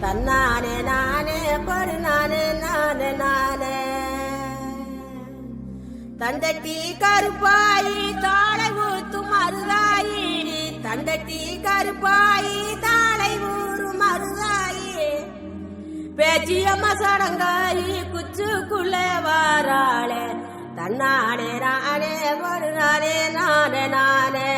தன்னானே நானே படு நானே நானே நானே தண்டட்டி கருப்பாயி தாளை ஊத்தும் மருதாயி தண்டட்டி கருப்பாயி தாளை ஊறும் மருதாயி பேச்சியம்மா சடங்காயி குச்சுக்குள்ளே வாராளே தன்னானே நானே படு நானே நானே நானே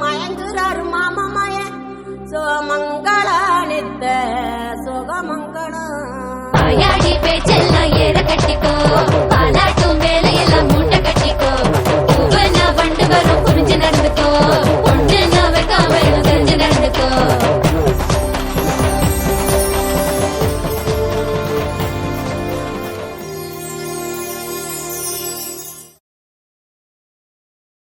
மயங்குறாரு மாமமய சோமங்களானித்த சுகமங்களம் பேச்செல்லாம் ஏற கட்டிக்கோ